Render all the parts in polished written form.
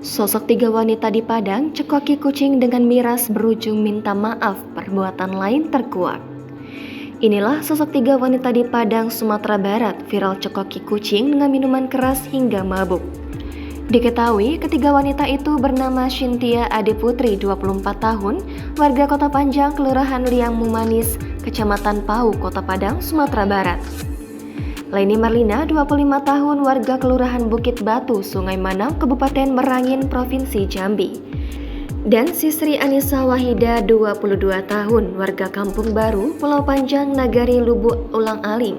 Sosok tiga wanita di Padang cekoki kucing dengan miras berujung minta maaf, perbuatan lain terkuak. Inilah sosok tiga wanita di Padang, Sumatera Barat viral cekoki kucing dengan minuman keras hingga mabuk. Diketahui ketiga wanita itu bernama Cynthia Ade Putri, 24 tahun, warga Kota Panjang, Kelurahan Liang Mumanis, Kecamatan Pau, Kota Padang, Sumatera Barat. Leni Marlina, 25 tahun, warga Kelurahan Bukit Batu, Sungai Manau, Kabupaten Merangin, Provinsi Jambi. Dan Sisri Anissa Wahida, 22 tahun, warga Kampung Baru, Pulau Panjang, Nagari Lubuk Ulang Aling,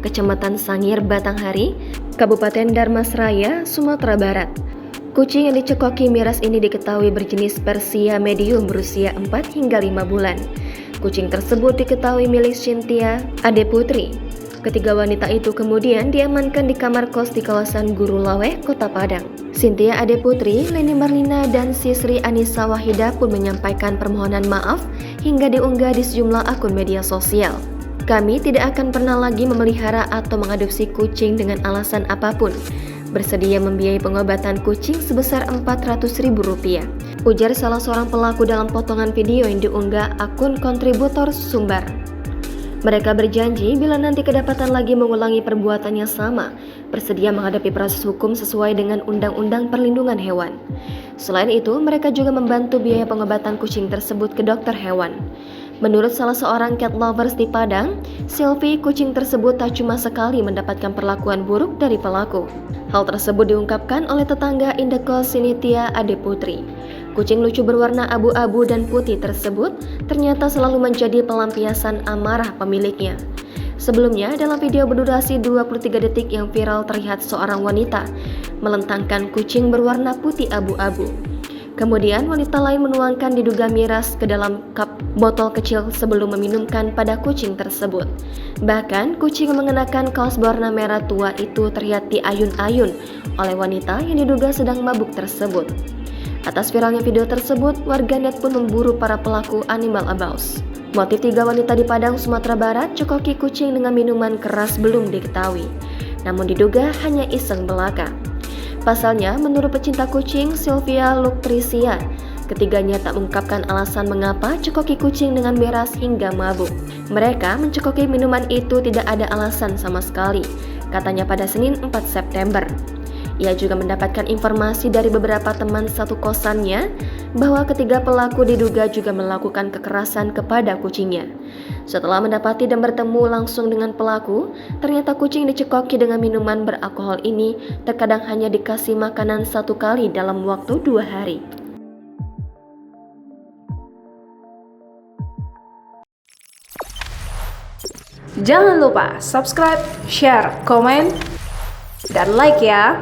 Kecamatan Sangir, Batanghari, Kabupaten Darmasraya, Sumatera Barat. Kucing yang dicekoki miras ini diketahui berjenis Persia medium berusia 4 hingga 5 bulan. Kucing tersebut diketahui milik Cynthia Ade Putri. Ketiga wanita itu kemudian diamankan di kamar kos di kawasan Guru Laweh, Kota Padang. Cynthia Ade Putri, Leni Marlina, dan Sisri Anissa Wahida pun menyampaikan permohonan maaf hingga diunggah di sejumlah akun media sosial. Kami tidak akan pernah lagi memelihara atau mengadopsi kucing dengan alasan apapun. Bersedia membiayai pengobatan kucing sebesar Rp400.000, ujar salah seorang pelaku dalam potongan video yang diunggah akun kontributor Sumbar. Mereka berjanji bila nanti kedapatan lagi mengulangi perbuatannya sama, bersedia menghadapi proses hukum sesuai dengan Undang-Undang Perlindungan Hewan. Selain itu, mereka juga membantu biaya pengobatan kucing tersebut ke dokter hewan. Menurut salah seorang cat lovers di Padang, Sylvie, kucing tersebut tak cuma sekali mendapatkan perlakuan buruk dari pelaku. Hal tersebut diungkapkan oleh tetangga indekos Cynthia Ade Putri. Kucing lucu berwarna abu-abu dan putih tersebut ternyata selalu menjadi pelampiasan amarah pemiliknya. Sebelumnya, dalam video berdurasi 23 detik yang viral terlihat seorang wanita melentangkan kucing berwarna putih abu-abu. Kemudian wanita lain menuangkan diduga miras ke dalam cup botol kecil sebelum meminumkan pada kucing tersebut. Bahkan kucing yang mengenakan kaos berwarna merah tua itu terlihat diayun-ayun oleh wanita yang diduga sedang mabuk tersebut. Atas viralnya video tersebut, warganet pun memburu para pelaku animal abuse. Motif tiga wanita di Padang, Sumatera Barat cekoki kucing dengan minuman keras belum diketahui, namun diduga hanya iseng belaka. Pasalnya, menurut pecinta kucing Sylvia Lucretia, ketiganya tak mengungkapkan alasan mengapa cekoki kucing dengan miras hingga mabuk. Mereka mencekoki minuman itu tidak ada alasan sama sekali, katanya pada Senin 4 September. Ia juga mendapatkan informasi dari beberapa teman satu kosannya bahwa ketiga pelaku diduga juga melakukan kekerasan kepada kucingnya. Setelah mendapati dan bertemu langsung dengan pelaku, ternyata kucing dicekoki dengan minuman beralkohol ini terkadang hanya dikasih makanan satu kali dalam waktu 2 hari. Jangan lupa subscribe, share, komen, dan like ya!